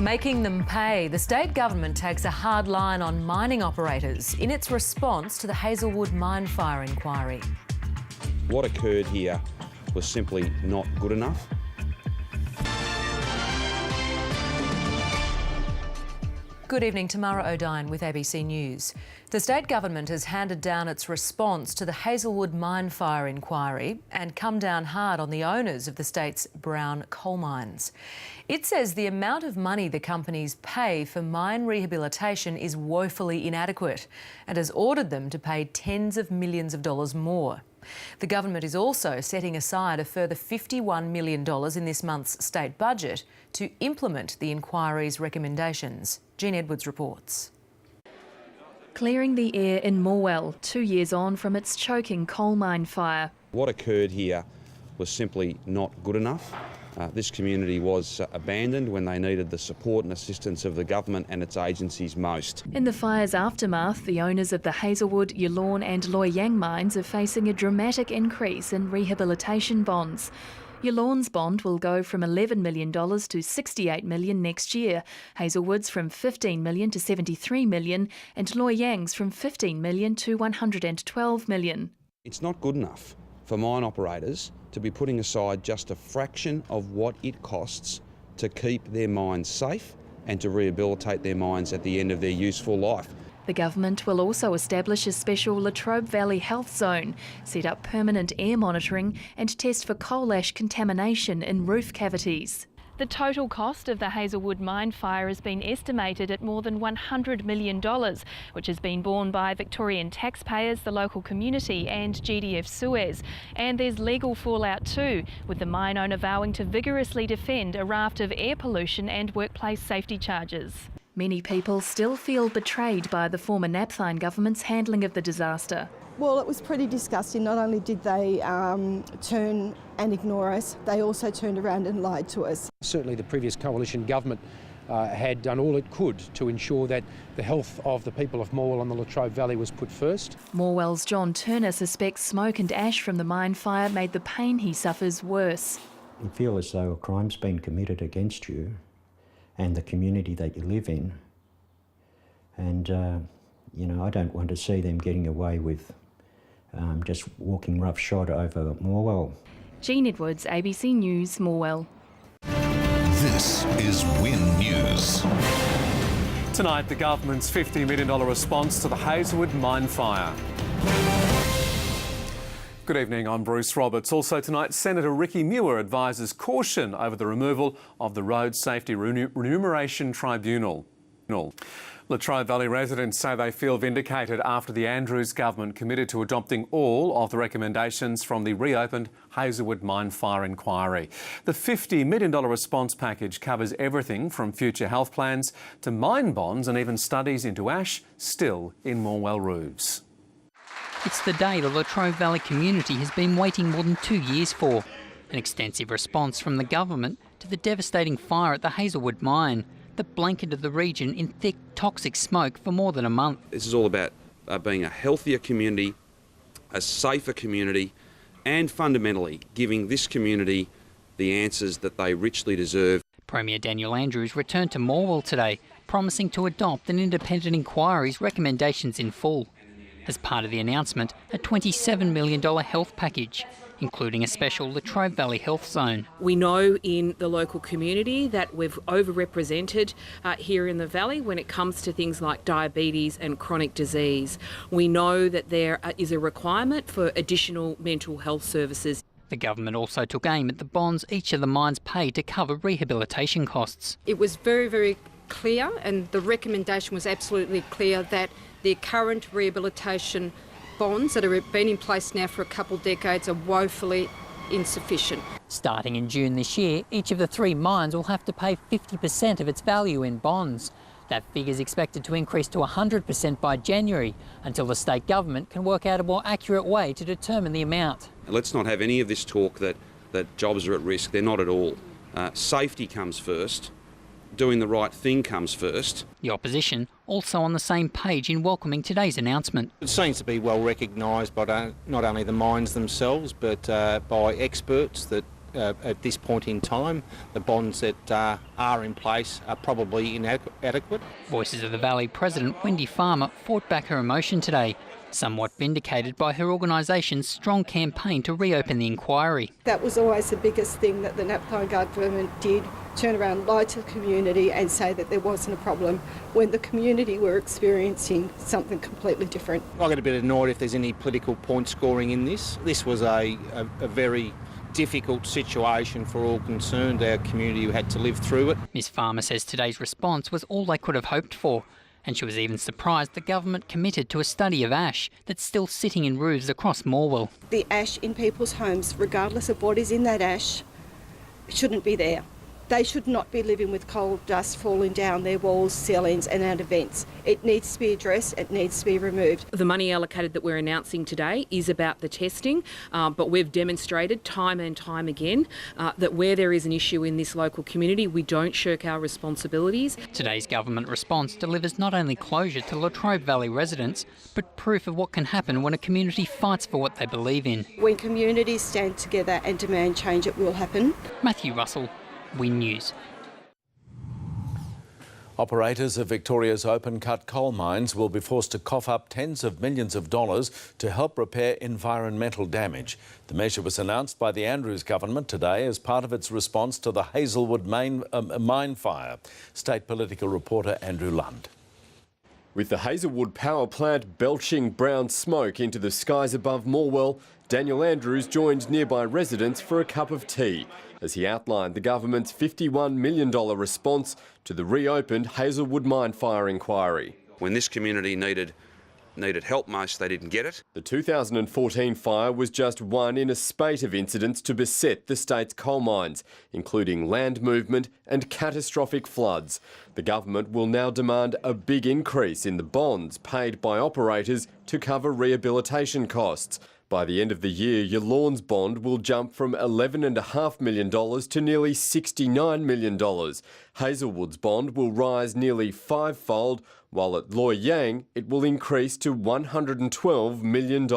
Making them pay. The state government takes a hard line on mining operators in its response to the Hazelwood mine fire inquiry. What occurred here was simply not good enough. Good evening, Tamara O'Dine with ABC News. The state government has handed down its response to the Hazelwood mine fire inquiry and come down hard on the owners of the state's brown coal mines. It says the amount of money the companies pay for mine rehabilitation is woefully inadequate and has ordered them to pay tens of millions of dollars more. The government is also setting aside a further $51 million in this month's state budget to implement the inquiry's recommendations. Jean Edwards reports. Clearing the air in Morwell, 2 years on from its choking coal mine fire. What occurred here was simply not good enough. This community was abandoned when they needed the support and assistance of the government and its agencies most. In the fire's aftermath, the owners of the Hazelwood, Yallourn and Loy Yang mines are facing a dramatic increase in rehabilitation bonds. Yallourn's bond will go from $11 million to $68 million next year, Hazelwood's from $15 million to $73 million and Loy Yang's from $15 million to $112 million. It's not good enough for mine operators to be putting aside just a fraction of what it costs to keep their mines safe and to rehabilitate their mines at the end of their useful life. The government will also establish a special Latrobe Valley Health Zone, set up permanent air monitoring and test for coal ash contamination in roof cavities. The total cost of the Hazelwood mine fire has been estimated at more than $100 million, which has been borne by Victorian taxpayers, the local community and GDF Suez. And there's legal fallout too, with the mine owner vowing to vigorously defend a raft of air pollution and workplace safety charges. Many people still feel betrayed by the former Napthine government's handling of the disaster. Well, it was pretty disgusting. Not only did they turn and ignore us, they also turned around and lied to us. Certainly the previous coalition government had done all it could to ensure that the health of the people of Morwell and the Latrobe Valley was put first. Morwell's John Turner suspects smoke and ash from the mine fire made the pain he suffers worse. You feel as though a crime's been committed against you and the community that you live in. And, you know, I don't want to see them getting away with just walking roughshod over Morwell. Jean Edwards, ABC News, Morwell. This is WIN News. Tonight, the government's $50 million response to the Hazelwood mine fire. Good evening, I'm Bruce Roberts. Also tonight, Senator Ricky Muir advises caution over the removal of the Road Safety Remuneration Tribunal. Latrobe Valley residents say they feel vindicated after the Andrews government committed to adopting all of the recommendations from the reopened Hazelwood mine fire inquiry. The $50 million response package covers everything from future health plans to mine bonds and even studies into ash still in Morwell roofs. It's the day the Latrobe Valley community has been waiting more than 2 years for. An extensive response from the government to the devastating fire at the Hazelwood mine that blanketed the region in thick, toxic smoke for more than a month. This is all about being a healthier community, a safer community, and fundamentally giving this community the answers that they richly deserve. Premier Daniel Andrews returned to Morwell today, promising to adopt an independent inquiry's recommendations in full. As part of the announcement, a $27 million health package, including a special Latrobe Valley Health Zone. We know in the local community that we've overrepresented here in the valley when it comes to things like diabetes and chronic disease. We know that there is a requirement for additional mental health services. The government also took aim at the bonds each of the mines paid to cover rehabilitation costs. It was very, very clear, and the recommendation was absolutely clear, that their current rehabilitation bonds that have been in place now for a couple of decades are woefully insufficient. Starting in June this year, each of the 3 mines will have to pay 50% of its value in bonds. That figure is expected to increase to 100% by January, until the state government can work out a more accurate way to determine the amount. Let's not have any of this talk that jobs are at risk. They're not at all. Safety comes first. Doing the right thing comes first. The opposition also on the same page in welcoming today's announcement. It seems to be well recognised by not only the mines themselves, but by experts that at this point in time, the bonds that are in place are probably inadequate. Voices of the Valley President Wendy Farmer fought back her emotion today, somewhat vindicated by her organisation's strong campaign to reopen the inquiry. That was always the biggest thing that the Napthine government did, turn around, lie to the community and say that there wasn't a problem when the community were experiencing something completely different. I get a bit annoyed if there's any political point scoring in this. This was a very difficult situation for all concerned, our community who had to live through it. Ms Farmer says today's response was all they could have hoped for, and she was even surprised the government committed to a study of ash that's still sitting in roofs across Morwell. The ash in people's homes, regardless of what is in that ash, shouldn't be there. They should not be living with coal dust falling down their walls, ceilings and out of vents. It needs to be addressed, it needs to be removed. The money allocated that we're announcing today is about the testing, but we've demonstrated time and time again that where there is an issue in this local community, we don't shirk our responsibilities. Today's government response delivers not only closure to Latrobe Valley residents, but proof of what can happen when a community fights for what they believe in. When communities stand together and demand change, it will happen. Matthew Russell, WIN News. Operators of Victoria's open-cut coal mines will be forced to cough up tens of millions of dollars to help repair environmental damage. The measure was announced by the Andrews government today as part of its response to the Hazelwood mine fire. State political reporter Andrew Lund. With the Hazelwood power plant belching brown smoke into the skies above Morwell, Daniel Andrews joined nearby residents for a cup of tea as he outlined the government's $51 million response to the reopened Hazelwood mine fire inquiry. When this community needed help most, they didn't get it. The 2014 fire was just one in a spate of incidents to beset the state's coal mines, including land movement and catastrophic floods. The government will now demand a big increase in the bonds paid by operators to cover rehabilitation costs. By the end of the year, your Lawns bond will jump from $11.5 million to nearly $69 million. Hazelwood's bond will rise nearly fivefold, while at Loy Yang it will increase to $112 million.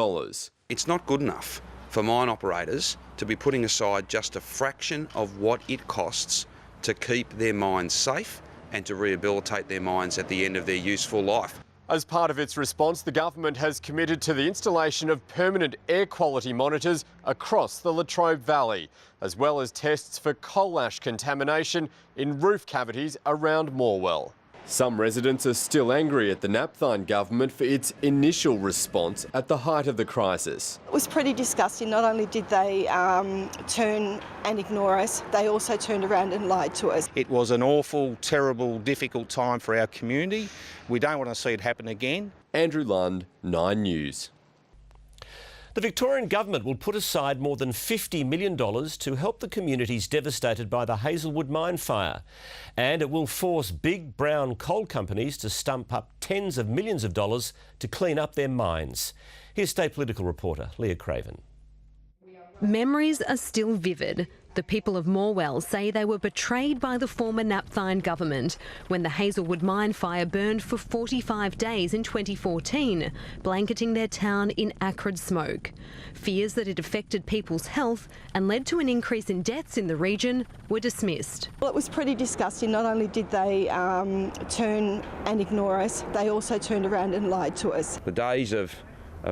It's not good enough for mine operators to be putting aside just a fraction of what it costs to keep their mines safe and to rehabilitate their mines at the end of their useful life. As part of its response, the government has committed to the installation of permanent air quality monitors across the Latrobe Valley, as well as tests for coal ash contamination in roof cavities around Morwell. Some residents are still angry at the Napthine government for its initial response at the height of the crisis. It was pretty disgusting. Not only did they turn and ignore us, they also turned around and lied to us. It was an awful, terrible, difficult time for our community. We don't want to see it happen again. Andrew Lund, 9 News. The Victorian Government will put aside more than $50 million to help the communities devastated by the Hazelwood mine fire. And it will force big brown coal companies to stump up tens of millions of dollars to clean up their mines. Here's State Political reporter Leah Craven. Memories are still vivid. The people of Morwell say they were betrayed by the former Napthine government when the Hazelwood mine fire burned for 45 days in 2014, blanketing their town in acrid smoke. Fears that it affected people's health and led to an increase in deaths in the region were dismissed. Well, it was pretty disgusting. Not only did they turn and ignore us, they also turned around and lied to us. The days of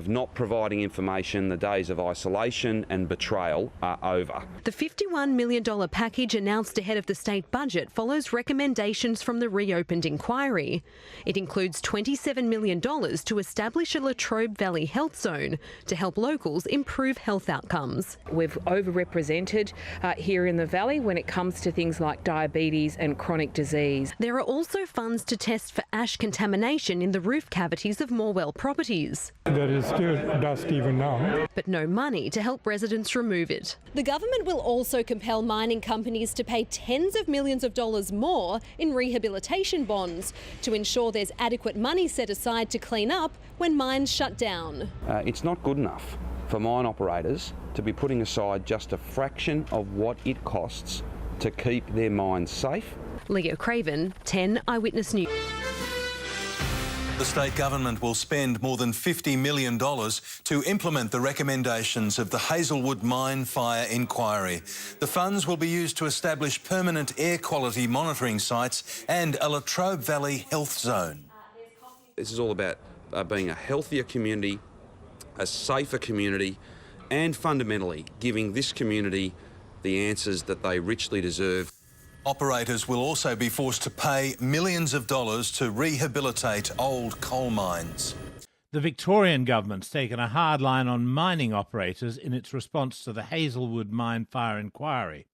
not providing information, the days of isolation and betrayal are over. The $51 million package announced ahead of the state budget follows recommendations from the reopened inquiry. It includes $27 million to establish a Latrobe Valley Health Zone to help locals improve health outcomes. We've overrepresented here in the valley when it comes to things like diabetes and chronic disease. There are also funds to test for ash contamination in the roof cavities of Morwell properties. There is still dust even now. But no money to help residents remove it. The government will also compel mining companies to pay tens of millions of dollars more in rehabilitation bonds to ensure there's adequate money set aside to clean up when mines shut down. It's not good enough for mine operators to be putting aside just a fraction of what it costs to keep their mines safe. Leah Craven, 10 Eyewitness News. The state government will spend more than $50 million to implement the recommendations of the Hazelwood mine fire inquiry. The funds will be used to establish permanent air quality monitoring sites and a Latrobe Valley Health Zone. This is all about being a healthier community, a safer community, and fundamentally giving this community the answers that they richly deserve. Operators will also be forced to pay millions of dollars to rehabilitate old coal mines. The Victorian Government's taken a hard line on mining operators in its response to the Hazelwood mine fire inquiry.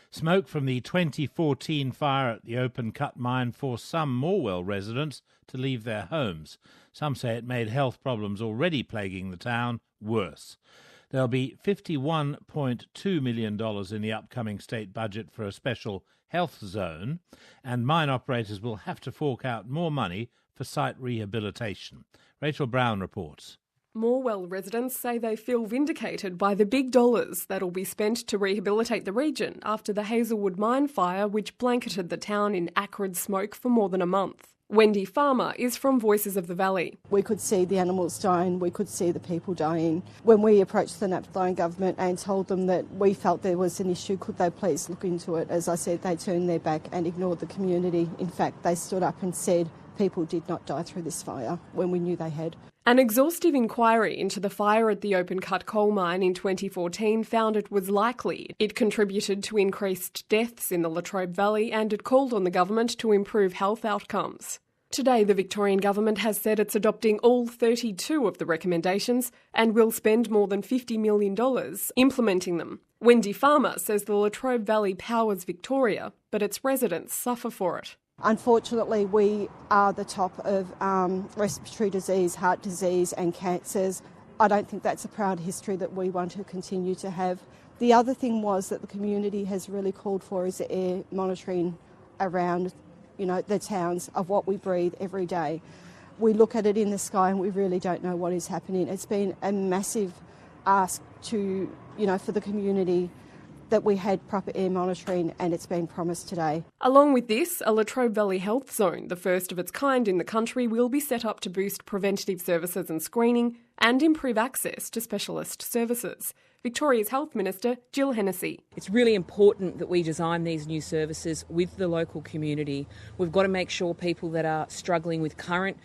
Smoke from the 2014 fire at the open-cut mine forced some Morwell residents to leave their homes. Some say it made health problems already plaguing the town worse. There'll be $51.2 million in the upcoming state budget for a special health zone, and mine operators will have to fork out more money for site rehabilitation. Rachel Brown reports. Morwell residents say they feel vindicated by the big dollars that'll be spent to rehabilitate the region after the Hazelwood mine fire, which blanketed the town in acrid smoke for more than a month. Wendy Farmer is from Voices of the Valley. We could see the animals dying, we could see the people dying. When we approached the Victorian Government and told them that we felt there was an issue, could they please look into it? As I said, they turned their back and ignored the community. In fact, they stood up and said people did not die through this fire when we knew they had. An exhaustive inquiry into the fire at the open-cut coal mine in 2014 found it was likely it contributed to increased deaths in the Latrobe Valley, and it called on the government to improve health outcomes. Today, the Victorian Government has said it's adopting all 32 of the recommendations and will spend more than $50 million implementing them. Wendy Farmer says the Latrobe Valley powers Victoria, but its residents suffer for it. Unfortunately, we are the top of respiratory disease, heart disease and cancers. I don't think that's a proud history that we want to continue to have. The other thing was that the community has really called for is the air monitoring around, the towns of what we breathe every day. We look at it in the sky and we really don't know what is happening. It's been a massive ask to, for the community that we had proper air monitoring, and it's been promised today. Along with this, a Latrobe Valley Health Zone, the first of its kind in the country, will be set up to boost preventative services and screening and improve access to specialist services. Victoria's Health Minister, Jill Hennessy. It's really important that we design these new services with the local community. We've got to make sure people that are struggling with current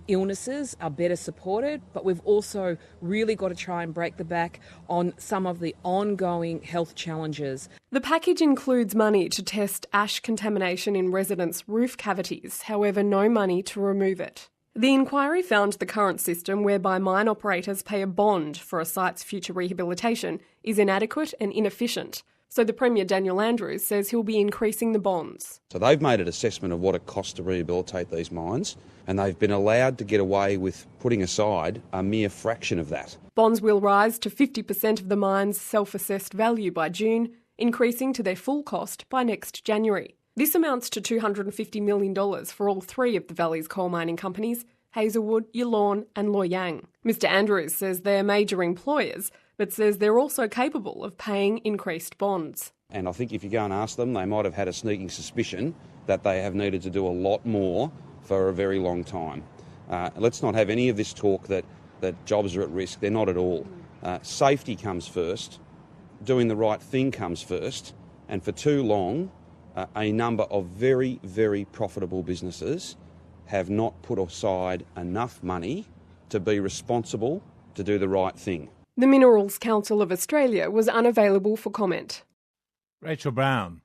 illnesses are better supported, but we've also really got to try and break the back on some of the ongoing health challenges. The package includes money to test ash contamination in residents' roof cavities, however, no money to remove it. The inquiry found the current system whereby mine operators pay a bond for a site's future rehabilitation is inadequate and inefficient. So the Premier Daniel Andrews says he'll be increasing the bonds. So they've made an assessment of what it costs to rehabilitate these mines, and they've been allowed to get away with putting aside a mere fraction of that. Bonds will rise to 50% of the mine's self-assessed value by June, increasing to their full cost by next January. This amounts to $250 million for all three of the Valley's coal mining companies, Hazelwood, Yallourn and Loy Yang. Mr Andrews says they're major employers, but says they're also capable of paying increased bonds. And I think if you go and ask them, they might have had a sneaking suspicion that they have needed to do a lot more for a very long time. Let's not have any of this talk that jobs are at risk. They're not at all. Safety comes first, doing the right thing comes first, and for too long, a number of very, very profitable businesses have not put aside enough money to be responsible to do the right thing. The Minerals Council of Australia was unavailable for comment. Rachel Brown.